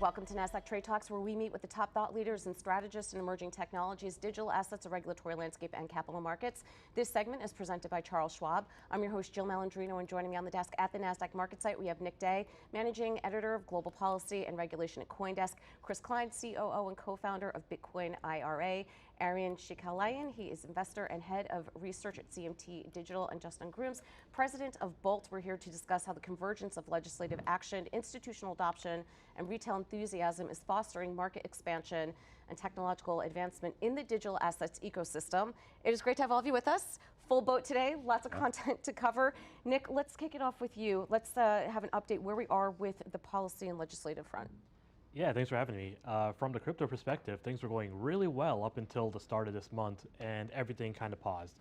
Welcome to Nasdaq TradeTalks, where we meet with the top thought leaders and strategists in emerging technologies, digital assets, a regulatory landscape, and capital markets. This segment is presented by Charles Schwab. I'm your host, Jill Malandrino, and joining me on the desk at the Nasdaq market site, we have Nick Day, Managing Editor of Global Policy and Regulation at CoinDesk, Kline, COO and Co-Founder of BitcoinIRA, Aryan Sheikhalian, he is investor and head of research at CMT Digital, and Justin Grooms, president of Bolt. We're here to discuss how the convergence of legislative action, institutional adoption, and retail enthusiasm is fostering market expansion and technological advancement in the digital assets ecosystem. It is great to have all of you with us. Full boat today, lots of content to cover. Nick, let's kick it off with you. Let's have an update where we are with the policy and legislative front. Yeah, thanks for having me. From the crypto perspective, things were going really well up until the start of this month, and everything kind of paused.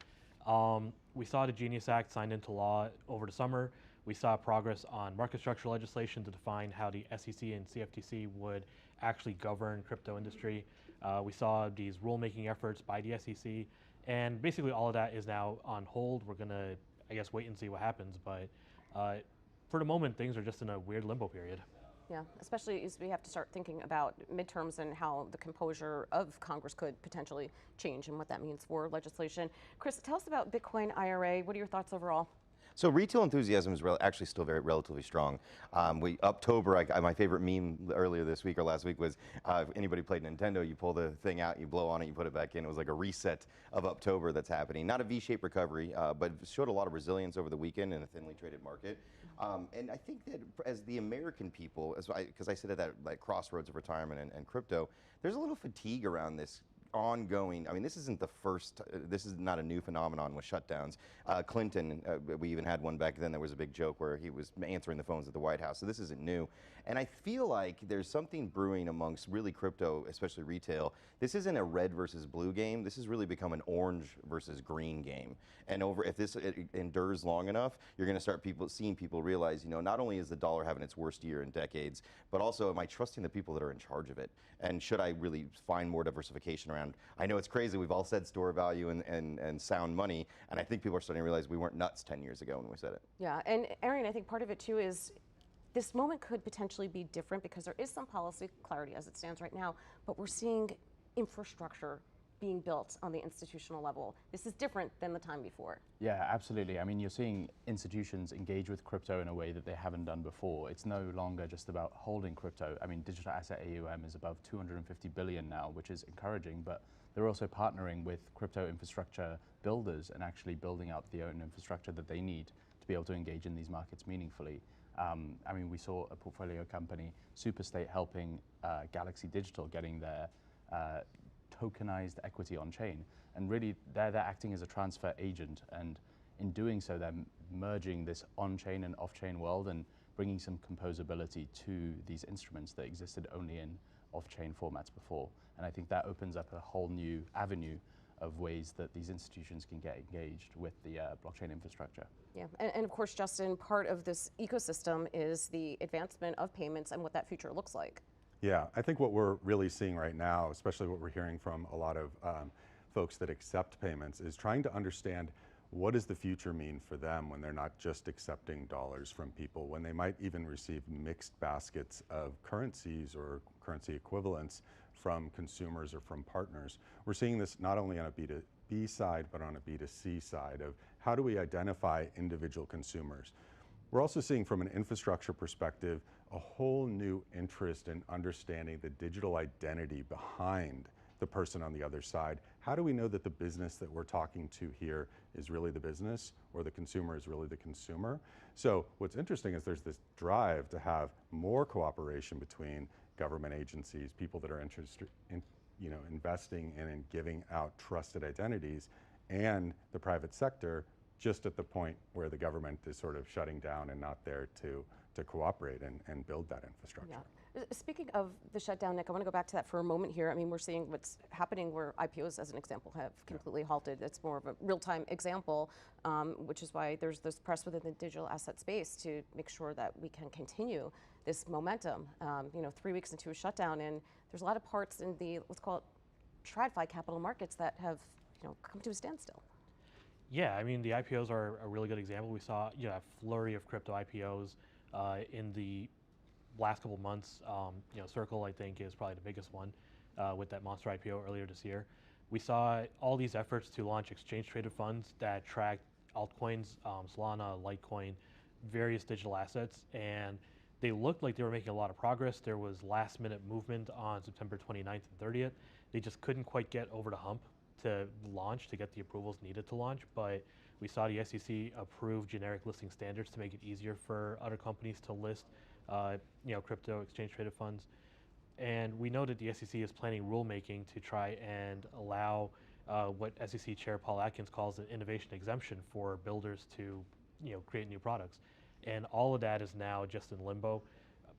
We saw the Genius Act signed into law over the summer. We saw progress on market structure legislation to define how the SEC and CFTC would actually govern crypto industry. We saw these rulemaking efforts by the SEC, and basically all of that is now on hold. We're gonna, I guess, wait and see what happens, but for the moment, things are just in a weird limbo period. Yeah, especially as we have to start thinking about midterms and how the composure of Congress could potentially change and what that means for legislation. Chris, tell us about BitcoinIRA. What are your thoughts overall? So retail enthusiasm is actually still relatively strong. October, my favorite meme earlier this week or last week was if anybody played Nintendo, you pull the thing out, you blow on it, you put it back in. It was like a reset of October that's happening. Not a V-shaped recovery, but showed a lot of resilience over the weekend in a thinly traded market. And I think that as the American people, because I sit at that crossroads of retirement and crypto, there's a little fatigue around this ongoing. I mean, this isn't the first, this is not a new phenomenon with shutdowns. Clinton, we even had one back then. There was a big joke where he was answering the phones at the White House. So this isn't new. And I feel like there's something brewing amongst really crypto, especially retail. This isn't a red versus blue game. This has really become an orange versus green game. And if this endures long enough, you're going to start seeing people realize, you know, not only is the dollar having its worst year in decades, but also am I trusting the people that are in charge of it? And should I really find more diversification around? I know it's crazy. We've all said store value and sound money, and I think people are starting to realize we weren't nuts 10 years ago when we said it. Yeah, and Aryan, I think part of it too is this moment could potentially be different because there is some policy clarity as it stands right now, but we're seeing infrastructure being built on the institutional level. This is different than the time before. Yeah, absolutely. I mean, you're seeing institutions engage with crypto in a way that they haven't done before. It's no longer just about holding crypto. I mean, digital asset AUM is above 250 billion now, which is encouraging, but they're also partnering with crypto infrastructure builders and actually building out the own infrastructure that they need to be able to engage in these markets meaningfully. I mean, we saw a portfolio company, Superstate, helping Galaxy Digital getting their tokenized equity on chain, and really they're acting as a transfer agent, and in doing so they're merging this on-chain and off-chain world and bringing some composability to these instruments that existed only in off-chain formats before. And I think that opens up a whole new avenue of ways that these institutions can get engaged with the blockchain infrastructure. Yeah, and of course, Justin, part of this ecosystem is the advancement of payments and what that future looks like. Yeah, I think what we're really seeing right now, especially what we're hearing from a lot of folks that accept payments, is trying to understand what does the future mean for them when they're not just accepting dollars from people, when they might even receive mixed baskets of currencies or currency equivalents from consumers or from partners. We're seeing this not only on a B2B side, but on a B2C side of how do we identify individual consumers. We're also seeing from an infrastructure perspective a whole new interest in understanding the digital identity behind the person on the other side. How do we know that the business that we're talking to here is really the business, or the consumer is really the consumer? So what's interesting is there's this drive to have more cooperation between government agencies, people that are interested in, you know, investing in and giving out trusted identities, and the private sector, just at the point where the government is sort of shutting down and not there to cooperate and build that infrastructure. Yeah. Speaking of the shutdown, Nick, I want to go back to that for a moment here. I mean, we're seeing what's happening where IPOs, as an example, have completely halted. It's more of a real-time example, which is why there's this press within the digital asset space to make sure that we can continue this momentum. You know, 3 weeks into a shutdown, and there's a lot of parts in the, let's call it, TradFi capital markets that have, you know, come to a standstill. Yeah, I mean, the IPOs are a really good example. We saw a flurry of crypto IPOs in the last couple months, Circle, I think, is probably the biggest one with that monster IPO earlier this year. We saw all these efforts to launch exchange-traded funds that track altcoins, Solana, Litecoin, various digital assets, and they looked like they were making a lot of progress. There was last-minute movement on September 29th and 30th. They just couldn't quite get over the hump to launch, to get the approvals needed to launch, but we saw the SEC approve generic listing standards to make it easier for other companies to list crypto exchange-traded funds. And we know that the SEC is planning rulemaking to try and allow what SEC Chair Paul Atkins calls an innovation exemption for builders to create new products. And all of that is now just in limbo.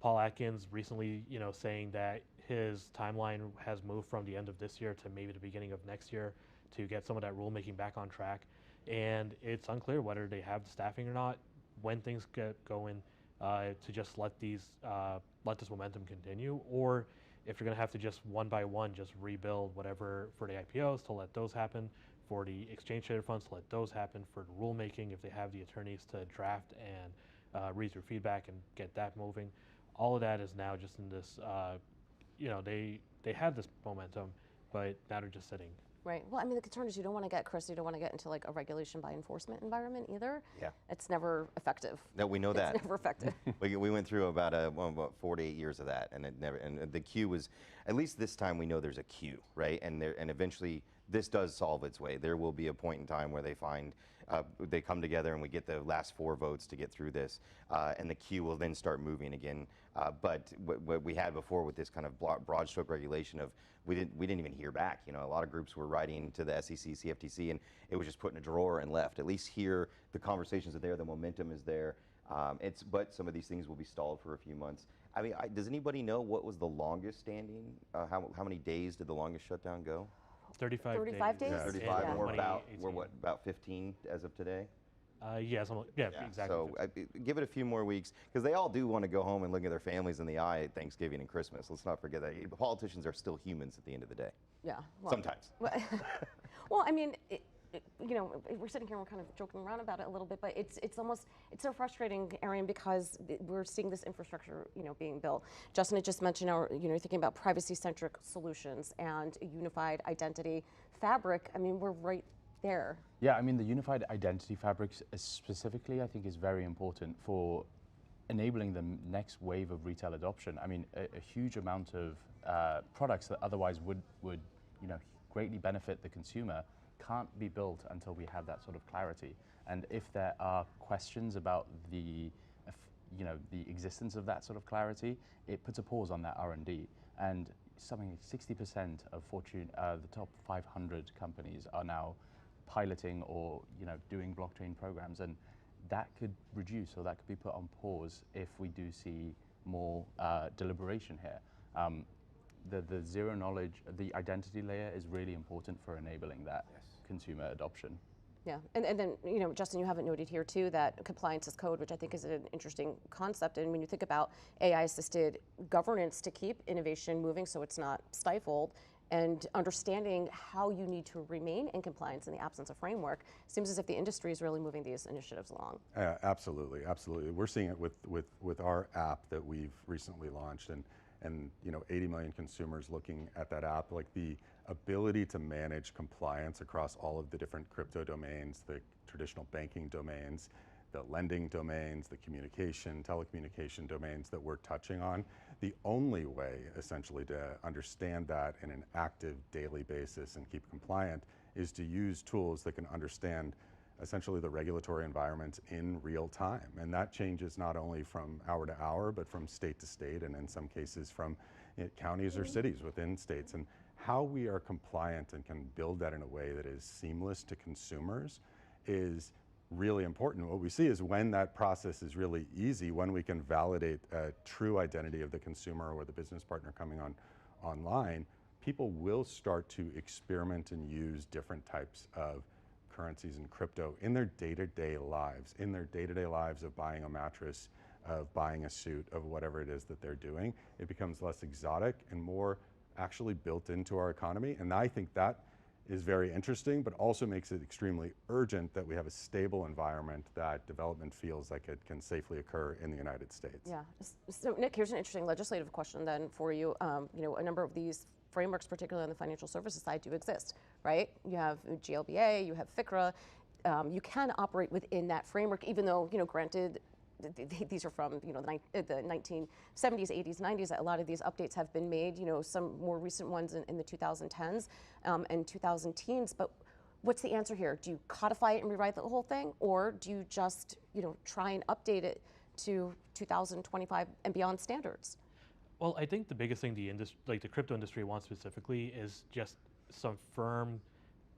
Paul Atkins recently saying that his timeline has moved from the end of this year to maybe the beginning of next year to get some of that rulemaking back on track. And it's unclear whether they have the staffing or not, when things get going, to just let this momentum continue, or if you're going to have to just one by one just rebuild whatever for the IPOs to let those happen, for the exchange traded funds to let those happen, for the rulemaking if they have the attorneys to draft and read through feedback and get that moving. All of that is now just in this, they had this momentum, but now they're just sitting. Right. Well, I mean, the concern is you don't want to get into like a regulation by enforcement environment either. Yeah. It's never effective. No, we know that. It's never effective. We went through about 4 to 8 years of that, and it never. And the queue was, at least this time we know there's a queue, right? And eventually this does solve its way. There will be a point in time where they come together and we get the last 4 votes to get through this, and the queue will then start moving again. But what we had before with this kind of broad stroke regulation of we didn't even hear back. A lot of groups were writing to the SEC, CFTC, and it was just put in a drawer and left. At least here, the conversations are there, the momentum is there. But some of these things will be stalled for a few months. I mean, does anybody know what was the longest standing? How many days did the longest shutdown go? 35 days? Yeah. 35, and Yeah. we're about 15 as of today? Yeah, exactly. So give it a few more weeks, because they all do want to go home and look at their families in the eye at Thanksgiving and Christmas. Let's not forget that. Politicians are still humans at the end of the day. Yeah. Well, Sometimes. Well, I mean, we're sitting here and we're kind of joking around about it a little bit, but it's so frustrating, Aryan, because we're seeing this infrastructure, being built. Justin had just mentioned, you're thinking about privacy-centric solutions and a unified identity fabric. I mean, we're right there. Yeah, I mean, the unified identity fabric specifically, I think, is very important for enabling the next wave of retail adoption. I mean, a huge amount of products that otherwise would greatly benefit the consumer can't be built until we have that sort of clarity. And if there are questions about the existence of that sort of clarity, it puts a pause on that R&D. And something 60% of the top 500 companies are now piloting or doing blockchain programs, and that could reduce or that could be put on pause if we do see more deliberation here. The zero knowledge, the identity layer is really important for enabling that consumer adoption. Yeah, and then, Justin, you have it noted here too that compliance is code, which I think is an interesting concept. And when you think about AI-assisted governance to keep innovation moving so it's not stifled, and understanding how you need to remain in compliance in the absence of framework, seems as if the industry is really moving these initiatives along. Absolutely, absolutely. We're seeing it with our app that we've recently launched, and 80 million consumers looking at that app. Like, the ability to manage compliance across all of the different crypto domains, the traditional banking domains, the lending domains, the communication, telecommunication domains that we're touching on. The only way, essentially, to understand that in an active daily basis and keep compliant is to use tools that can understand essentially the regulatory environment in real time. And that changes not only from hour to hour, but from state to state, and in some cases from counties or cities within states. And how we are compliant and can build that in a way that is seamless to consumers is really important. What we see is when that process is really easy, when we can validate a true identity of the consumer or the business partner coming online, people will start to experiment and use different types of currencies and crypto in their day-to-day lives, of buying a mattress, of buying a suit, of whatever it is that they're doing. It becomes less exotic and more actually built into our economy. And I think that is very interesting, but also makes it extremely urgent that we have a stable environment that development feels like it can safely occur in the United States. Yeah. So Nick, here's an interesting legislative question then for you. You know, a number of these frameworks, particularly on the financial services side, do exist, right? You have GLBA, you have FICRA. You can operate within that framework, even though, you know, granted, these are from, you know, the 1970s, 80s, 90s. A lot of these updates have been made, you know, some more recent ones in the 2010s and 2010s. But what's the answer here? Do you codify it and rewrite the whole thing, or do you just, you know, try and update it to 2025 and beyond standards? Well, I think the biggest thing the crypto industry wants specifically is just some firm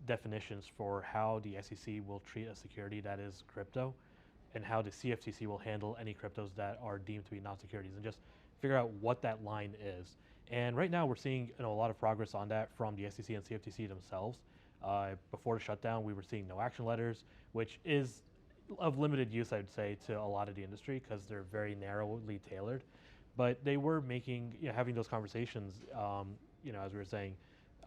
definitions for how the SEC will treat a security that is crypto, and how the CFTC will handle any cryptos that are deemed to be non-securities, and just figure out what that line is. And right now we're seeing, you know, a lot of progress on that from the SEC and CFTC themselves. Before the shutdown, we were seeing no action letters, which is of limited use, I would say, to a lot of the industry because they're very narrowly tailored. But they were making, you know, having those conversations, you know, as we were saying,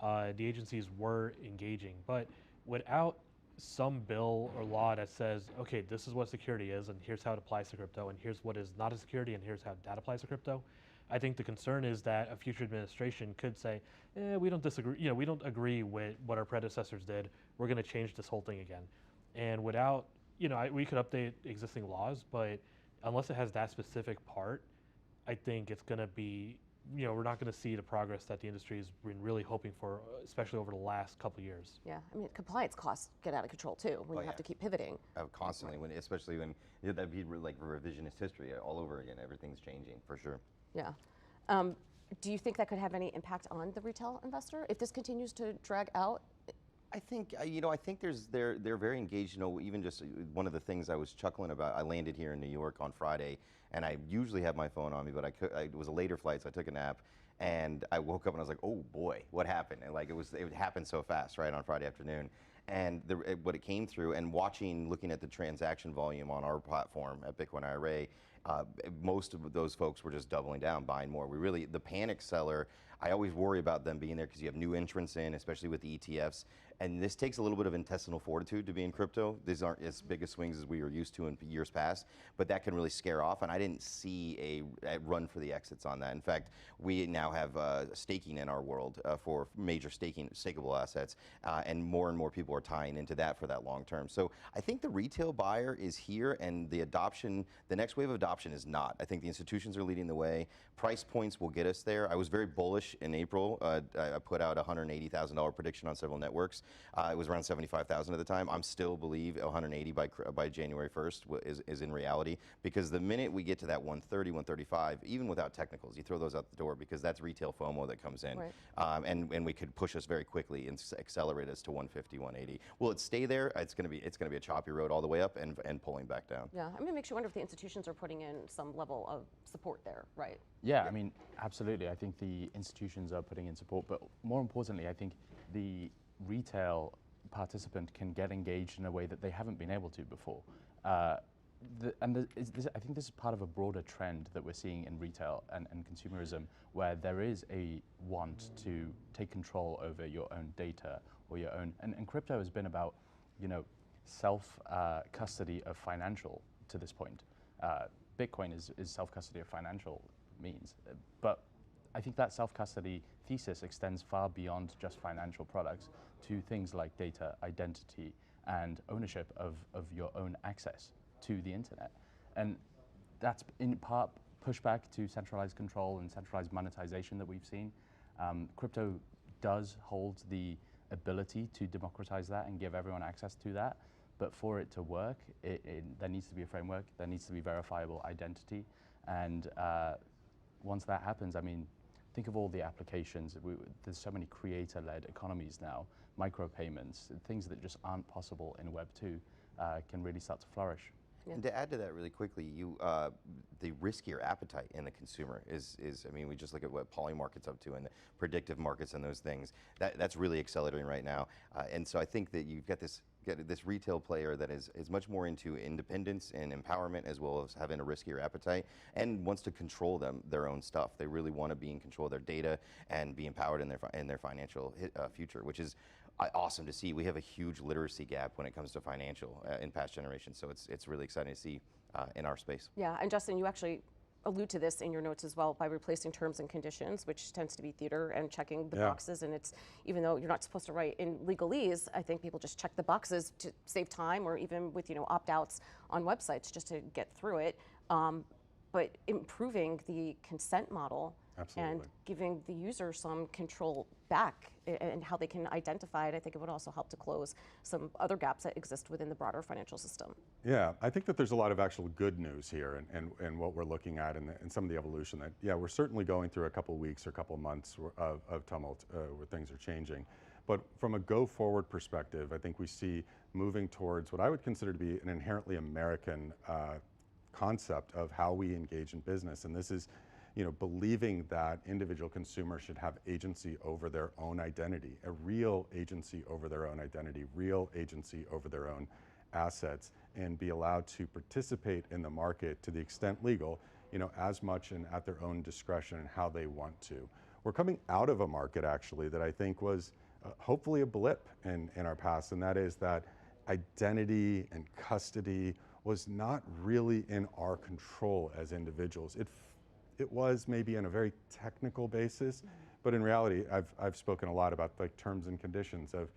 the agencies were engaging. But without some bill or law that says, okay, this is what security is, and here's how it applies to crypto, and here's what is not a security, and here's how that applies to crypto, I think the concern is that a future administration could say, we don't disagree, you know, we don't agree with what our predecessors did. We're going to change this whole thing again. And without, you know, we could update existing laws, but unless it has that specific part, I think it's going to be, you know, we're not going to see the progress that the industry has been really hoping for, especially over the last couple of years. Yeah, I mean, compliance costs get out of control too when you have to keep pivoting. Constantly, especially when that'd be like revisionist history all over again. Everything's changing for sure. Yeah. Do you think that could have any impact on the retail investor if this continues to drag out? I think you know, I think they're very engaged. You know, even just one of the things I was chuckling about. I landed here in New York on Friday, and I usually have my phone on me, but it was a later flight, so I took a nap, and I woke up and I was like, oh boy, what happened? And like it happened so fast, right, on Friday afternoon. And what it came through, and looking at the transaction volume on our platform at BitcoinIRA, most of those folks were just doubling down, buying more. The panic seller, I always worry about them being there because you have new entrants in, especially with the ETFs. And this takes a little bit of intestinal fortitude to be in crypto. These aren't as big of swings as we were used to in years past, but that can really scare off. And I didn't see a run for the exits on that. In fact, we now have staking in our world for major stakeable assets, and more people are tying into that for that long term. So I think the retail buyer is here, and the next wave of adoption is not. I think the institutions are leading the way. Price points will get us there. I was very bullish in April. I put out a $180,000 prediction on several networks. It was around 75,000 at the time. I'm still believe 180 by January 1st is in reality, because the minute we get to that 130, 135, even without technicals, you throw those out the door because that's retail FOMO that comes in, right. And we could push us very quickly and accelerate us to 150, 180. Will it stay there? It's going to be a choppy road all the way up and pulling back down. Yeah, I mean, it makes you wonder if the institutions are putting in some level of support there, right? Yeah, I mean, absolutely. I think the institutions are putting in support, but more importantly, I think the retail participant can get engaged in a way that they haven't been able to before. I think this is part of a broader trend that we're seeing in retail and consumerism, where there is a want to take control over your own data or your own, and crypto has been about, you know, self-custody of financial to this point. Bitcoin is self-custody of financial means, but I think that self-custody thesis extends far beyond just financial products to things like data, identity, and ownership of your own access to the internet. And that's in part pushback to centralized control and centralized monetization that we've seen. Crypto does hold the ability to democratize that and give everyone access to that. But for it to work, there needs to be a framework, there needs to be verifiable identity. And once that happens, I mean, think of all the applications. There's so many creator-led economies now, micropayments, things that just aren't possible in Web 2 can really start to flourish. Yeah. And to add to that really quickly, the riskier appetite in the consumer is, I mean, we just look at what Polymarket's up to and the predictive markets and those things. That's really accelerating right now. And so I think that you've got this get this retail player that is much more into independence and empowerment, as well as having a riskier appetite, and wants to control their own stuff. They really want to be in control of their data and be empowered in their financial future, which is awesome to see. We have a huge literacy gap when it comes to financial in past generations, so it's really exciting to see in our space. Yeah, and Justin, you actually allude to this in your notes as well by replacing terms and conditions, which tends to be theater and checking the boxes. And it's, even though you're not supposed to write in legalese, I think people just check the boxes to save time, or even with opt-outs on websites just to get through it. But improving the consent model and giving the user some control back and how they can identify it, I think it would also help to close some other gaps that exist within the broader financial system. Yeah, I think that there's a lot of actual good news here and what we're looking at and some of the evolution that, yeah, we're certainly going through a couple weeks or a couple months of tumult where things are changing. But from a go-forward perspective, I think we see moving towards what I would consider to be an inherently American concept of how we engage in business. And this is, believing that individual consumers should have agency over their own identity, a real agency over their own identity, real agency over their own assets, and be allowed to participate in the market to the extent legal, as much and at their own discretion and how they want to. We're coming out of a market actually that I think was hopefully a blip in our past, and that is that identity and custody was not really in our control as individuals. It was maybe on a very technical basis, but in reality, I've spoken a lot about like terms and conditions of,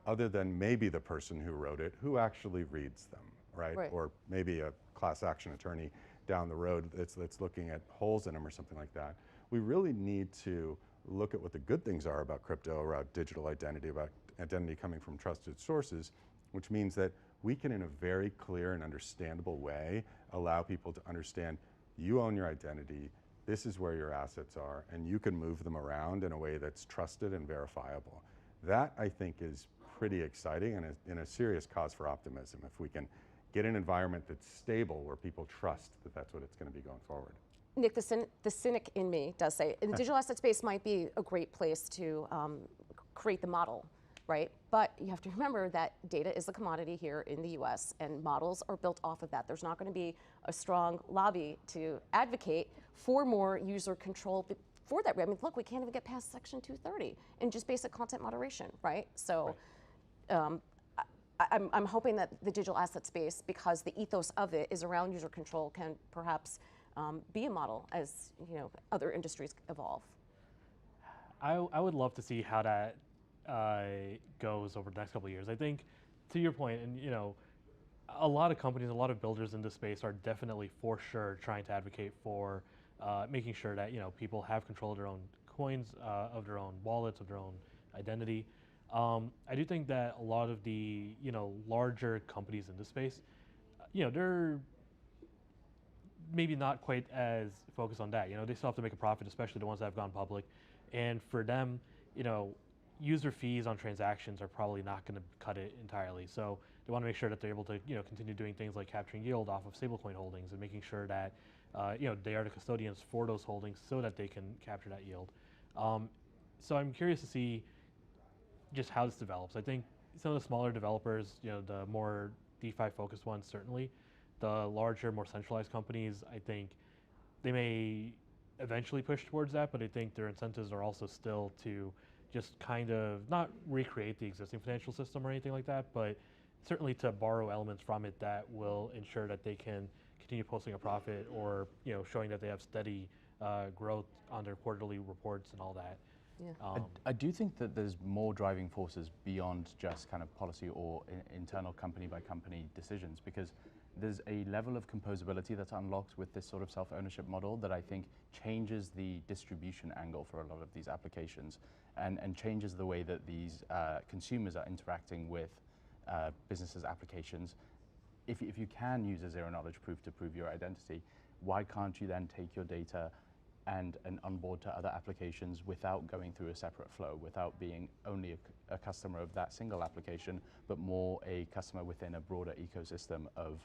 other than maybe the person who wrote it, who actually reads them, right? Or maybe a class action attorney down the road that's looking at holes in them or something like that. We really need to look at what the good things are about crypto, about digital identity, about identity coming from trusted sources, which means that we can, in a very clear and understandable way, allow people to understand you own your identity, this is where your assets are, and you can move them around in a way that's trusted and verifiable. That, I think, is pretty exciting and a serious cause for optimism if we can get an environment that's stable where people trust that that's what it's going to be going forward. Nick, the cynic in me does say, the digital asset space might be a great place to create the model, right? But you have to remember that data is a commodity here in the US, and models are built off of that. There's not going to be a strong lobby to advocate for more user control for that. I mean, look, we can't even get past Section 230 in just basic content moderation, right? So I'm hoping that the digital asset space, because the ethos of it is around user control, can perhaps be a model as other industries evolve. I would love to see how that goes over the next couple of years. I think, to your point, and a lot of companies, a lot of builders in this space are definitely for sure trying to advocate for making sure that people have control of their own coins, of their own wallets, of their own identity. I do think that a lot of the larger companies in this space, they're maybe not quite as focused on that. They still have to make a profit, especially the ones that have gone public, and for them, user fees on transactions are probably not going to cut it entirely. So they want to make sure that they're able to continue doing things like capturing yield off of stablecoin holdings and making sure that they are the custodians for those holdings so that they can capture that yield. So I'm curious to see just how this develops. I think some of the smaller developers, the more DeFi focused ones, certainly. The larger, more centralized companies, I think they may eventually push towards that, but I think their incentives are also still to just kind of not recreate the existing financial system or anything like that, but certainly to borrow elements from it that will ensure that they can continue posting a profit or showing that they have steady growth on their quarterly reports and all that. Yeah. I do think that there's more driving forces beyond just kind of policy or internal company by company decisions, because there's a level of composability that's unlocked with this sort of self-ownership model that I think changes the distribution angle for a lot of these applications and changes the way that these consumers are interacting with businesses' applications. If you can use a zero-knowledge proof to prove your identity, why can't you then take your data and onboard to other applications without going through a separate flow, without being only a customer of that single application, but more a customer within a broader ecosystem of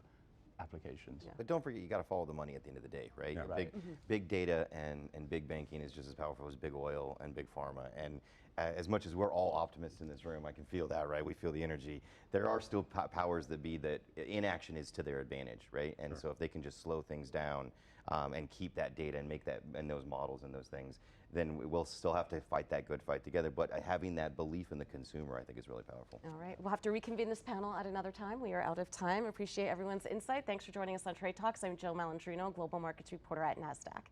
applications. Yeah. But don't forget, you got to follow the money at the end of the day, right? Yeah. Right. Big data and big banking is just as powerful as big oil and big pharma. And as much as we're all optimists in this room, I can feel that, right? We feel the energy. There are still powers that be that inaction is to their advantage, right? And so if they can just slow things down and keep that data and make that and those models and those things, then we'll still have to fight that good fight together. But having that belief in the consumer, I think, is really powerful. All right, we'll have to reconvene this panel at another time. We are out of time. Appreciate everyone's insight. Thanks for joining us on Trade Talks. I'm Jill Malandrino, Global Markets Reporter at Nasdaq.